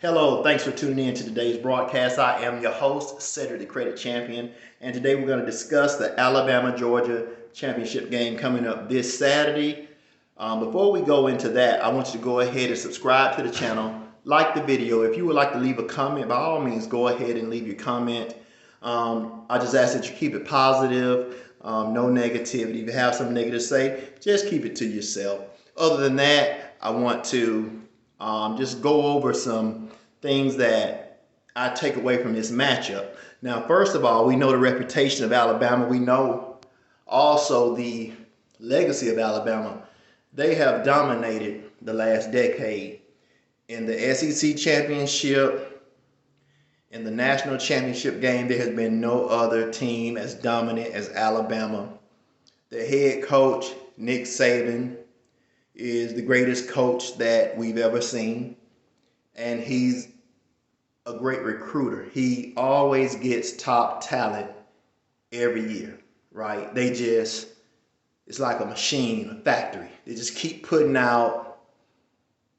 Hello, thanks for tuning in to today's broadcast. I am your host, Cedric the Credit Champion, and today we're going to discuss the Alabama-Georgia championship game coming up this Saturday. Before we go into that, I want you to go ahead and subscribe to the channel, like the video. If you would like to leave a comment, by all means, go ahead and leave your comment. I just ask that you keep it positive, no negativity. If you have something negative to say, just keep it to yourself. Other than that, I want to just go over some things that I take away from this matchup. Now, first of all, we know the reputation of Alabama. We know also the legacy of Alabama. They have dominated the last decade in the SEC championship, in the national championship game. There has been no other team as dominant as Alabama. The head coach, Nick Saban, is the greatest coach that we've ever seen, and he's a great recruiter. He always gets top talent every year, right? It's like a machine, a factory. They just keep putting out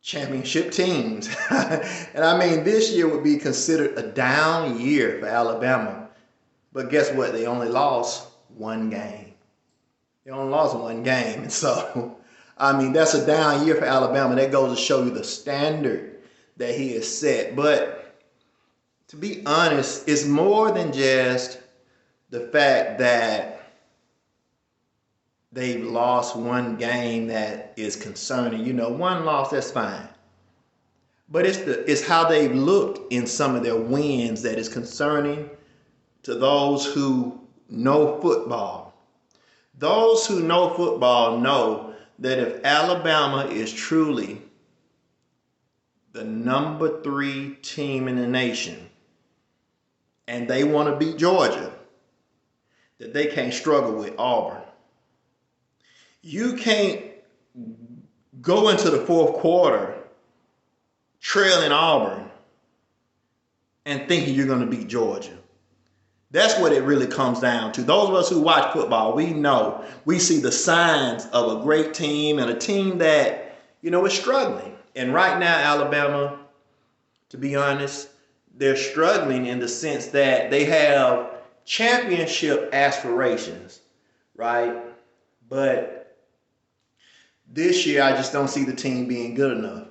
championship teams. And I mean, this year would be considered a down year for Alabama, but guess what? They only lost one game. And so I mean, that's a down year for Alabama. That goes to show you the standard that he has set. But to be honest, it's more than just the fact that they've lost one game that is concerning. You know, one loss, that's fine. But it's how they've looked in some of their wins that is concerning to those who know football. Those who know football know that if Alabama is truly the number 3 team in the nation and they want to beat Georgia, that they can't struggle with Auburn. You can't go into the fourth quarter trailing Auburn and thinking you're going to beat Georgia. That's what it really comes down to. Those of us who watch football, we know, we see the signs of a great team and a team that, you know, is struggling. And right now, Alabama, to be honest, they're struggling in the sense that they have championship aspirations, right? But this year, I just don't see the team being good enough.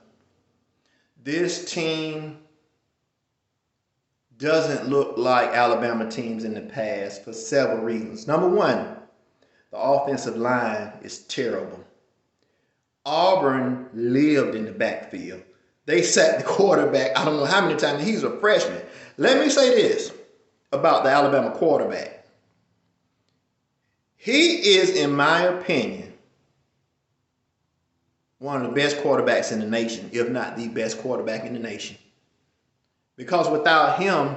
This team doesn't look like Alabama teams in the past for several reasons. Number one, the offensive line is terrible. Auburn lived in the backfield. They sacked the quarterback, I don't know how many times. He's a freshman. Let me say this about the Alabama quarterback. He is, in my opinion, one of the best quarterbacks in the nation, if not the best quarterback in the nation. Because without him,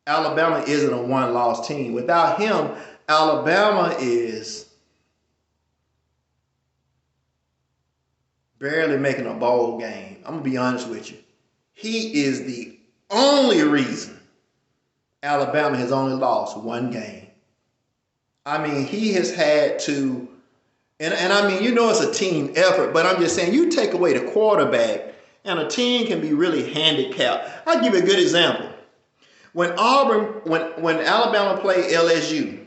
Alabama isn't a one-loss team. Without him, Alabama is barely making a bowl game. I'm going to be honest with you. He is the only reason Alabama has only lost one game. I mean, he has had to, and I mean, you know it's a team effort, but I'm just saying, you take away the quarterback, and a team can be really handicapped. I'll give you a good example. When Alabama played LSU,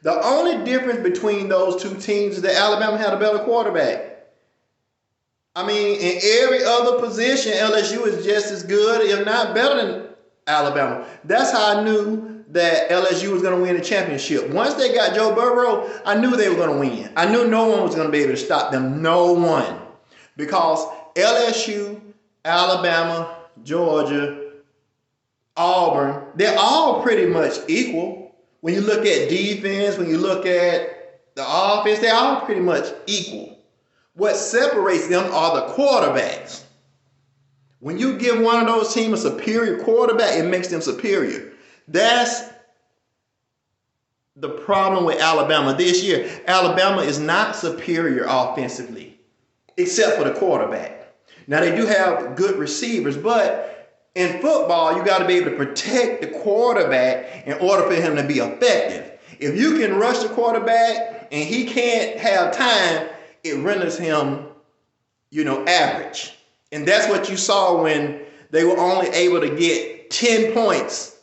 the only difference between those two teams is that Alabama had a better quarterback. I mean, in every other position, LSU is just as good, if not better than Alabama. That's how I knew that LSU was going to win the championship. Once they got Joe Burrow, I knew they were going to win. I knew no one was going to be able to stop them. No one. Because LSU, Alabama, Georgia, Auburn, they're all pretty much equal. When you look at defense, when you look at the offense, they're all pretty much equal. What separates them are the quarterbacks. When you give one of those teams a superior quarterback, it makes them superior. That's the problem with Alabama this year. Alabama is not superior offensively, except for the quarterback. Now, they do have good receivers, but in football, you got to be able to protect the quarterback in order for him to be effective. If you can rush the quarterback and he can't have time, it renders him, average. And that's what you saw when they were only able to get 10 points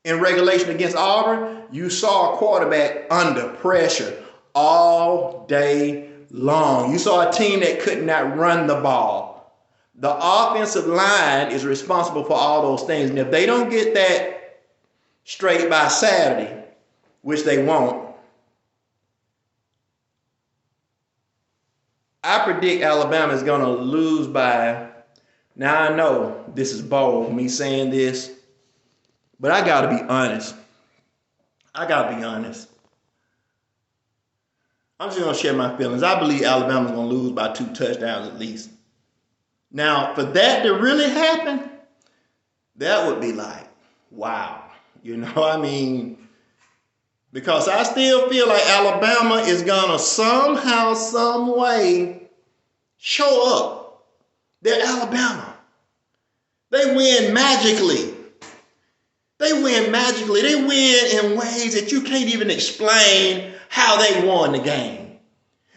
in regulation against Auburn. You saw a quarterback under pressure all day long. You saw a team that could not run the ball. The offensive line is responsible for all those things. And if they don't get that straight by Saturday, which they won't, I predict Alabama is going to lose by, now I know this is bold, me saying this, but I got to be honest. I'm just going to share my feelings. I believe Alabama's going to lose by 2 touchdowns at least. Now, for that to really happen, that would be like, wow. You know what I mean? Because I still feel like Alabama is going to somehow, some way show up. They're Alabama. They win magically. They win in ways that you can't even explain how they won the game.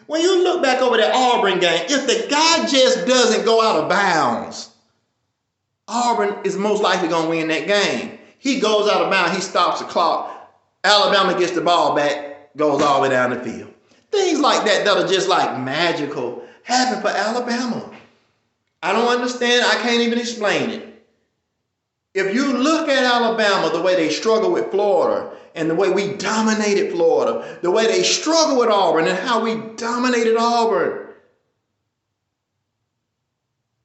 When you look back over that Auburn game, if the guy just doesn't go out of bounds, Auburn is most likely going to win that game. He goes out of bounds, he stops the clock. Alabama gets the ball back, goes all the way down the field. Things like that are just like magical happen for Alabama. I don't understand. I can't even explain it. If you look at Alabama, the way they struggle with Florida and the way we dominated Florida, the way they struggle with Auburn and how we dominated Auburn,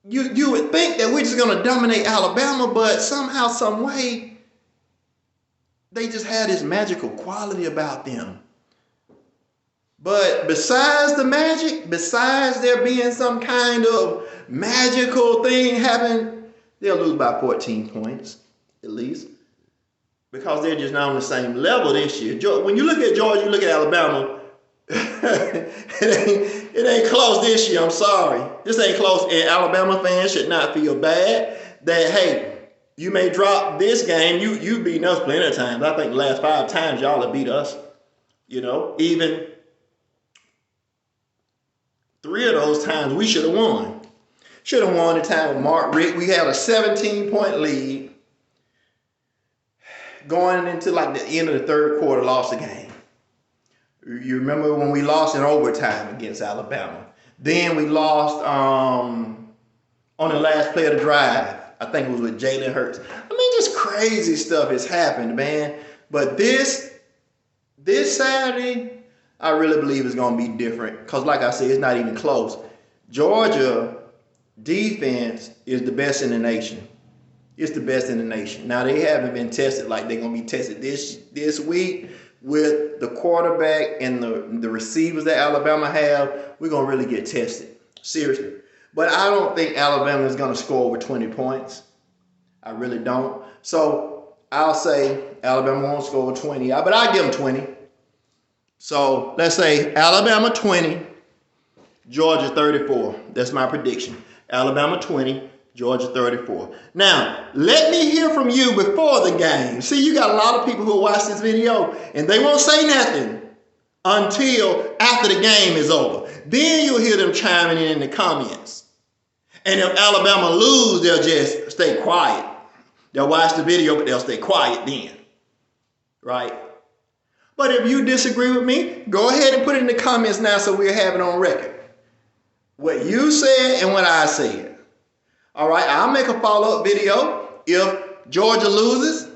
you would think that we're just going to dominate Alabama, but somehow, some way, they just had this magical quality about them. But besides the magic, besides there being some kind of magical thing happen, they'll lose by 14 points, at least. Because they're just not on the same level this year. When you look at Georgia, you look at Alabama, it ain't close this year, I'm sorry. This ain't close, and Alabama fans should not feel bad that, hey, you may drop this game. You beaten us plenty of times. I think the last 5 times y'all have beat us. You know, even 3 of those times we should have won. Should have won the time with Mark Richt. We had a 17-point lead going into like the end of the third quarter, lost the game. You remember when we lost in overtime against Alabama. Then we lost on the last play of the drive. I think it was with Jalen Hurts. I mean, just crazy stuff has happened, man. But this Saturday, I really believe it's going to be different. Because like I said, it's not even close. Georgia defense is the best in the nation. It's the best in the nation. Now, they haven't been tested like they're going to be tested this week with the quarterback and the receivers that Alabama have. We're going to really get tested. Seriously. But I don't think Alabama is going to score over 20 points. I really don't. So I'll say Alabama won't score over 20. But I'll give them 20. So let's say Alabama 20, Georgia 34. That's my prediction. Alabama 20, Georgia 34. Now, let me hear from you before the game. See, you got a lot of people who watch this video, and they won't say nothing until after the game is over. Then you'll hear them chiming in the comments. And if Alabama lose, they'll just stay quiet. They'll watch the video, but they'll stay quiet then. Right? But if you disagree with me, go ahead and put it in the comments now so we'll have it on record. What you said and what I said. All right, I'll make a follow-up video. If Georgia loses,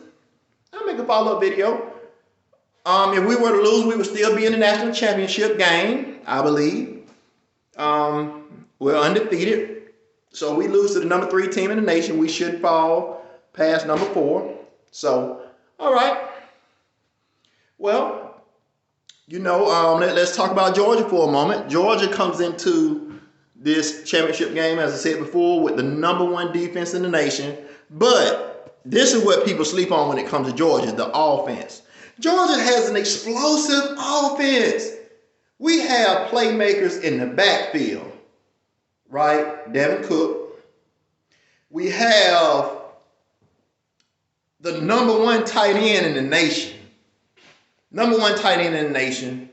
I'll make a follow-up video. If we were to lose, we would still be in the national championship game, I believe. We're undefeated. So we lose to the number 3 team in the nation. We should fall past number 4. So, all right. Well, you know, let's talk about Georgia for a moment. Georgia comes into this championship game, as I said before, with the number 1 defense in the nation. But this is what people sleep on when it comes to Georgia, the offense. Georgia has an explosive offense. We have playmakers in the backfield, right? Devin Cook. We have the number 1 tight end in the nation. Number 1 tight end in the nation.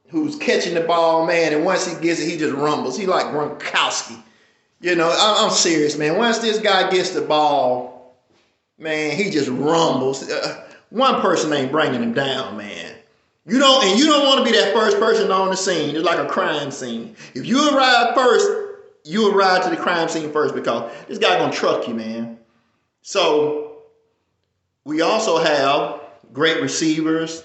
Who's catching the ball, man, and once he gets it, he just rumbles. He like Gronkowski. You know, I'm serious, man. Once this guy gets the ball, man, he just rumbles. One person ain't bringing him down, man. You don't want to be that first person on the scene. It's like a crime scene. If you arrive first, you arrive to the crime scene first because this guy gonna truck you, man. So we also have great receivers,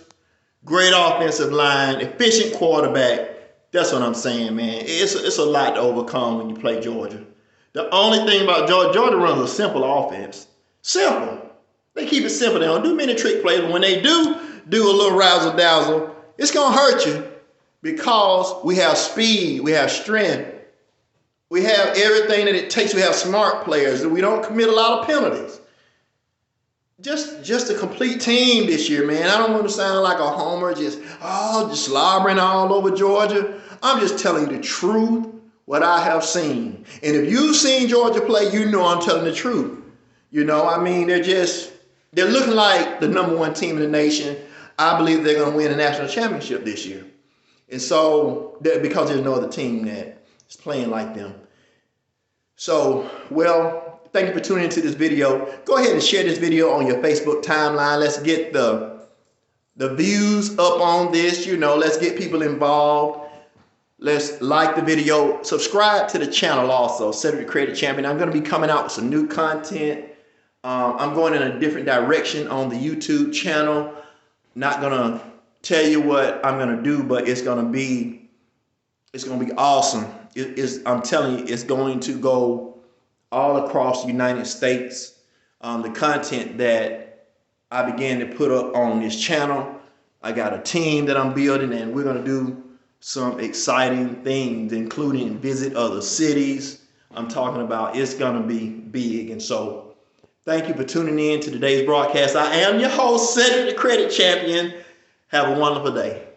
great offensive line, efficient quarterback. That's what I'm saying, man. It's a lot to overcome when you play Georgia. The only thing about Georgia runs a simple offense. Simple. They keep it simple. They don't do many trick plays. But when they do a little razzle dazzle, it's gonna hurt you because we have speed, we have strength, we have everything that it takes. We have smart players. We don't commit a lot of penalties. Just a complete team this year, man. I don't want to sound like a homer, just slobbering all over Georgia. I'm just telling you the truth, what I have seen. And if you've seen Georgia play, you know I'm telling the truth. You know, I mean, they're looking like the #1 team in the nation. I believe they're going to win a national championship this year. And so, because there's no other team that is playing like them. So, well, thank you for tuning into this video. Go ahead and share this video on your Facebook timeline. Let's get the views up on this. You know, let's get people involved. Let's like the video. Subscribe to the channel also, Cedric the Creative Champion. I'm going to be coming out with some new content. I'm going in a different direction on the YouTube channel. Not going to tell you what I'm going to do, but it's going to be awesome. I'm telling you, it's going to go all across the United States. The content that I began to put up on this channel, I got a team that I'm building, and we're going to do some exciting things, including visit other cities. I'm talking about it's going to be big. And so thank you for tuning in to today's broadcast. I am your host, Cedric the Credit Champion. Have a wonderful day.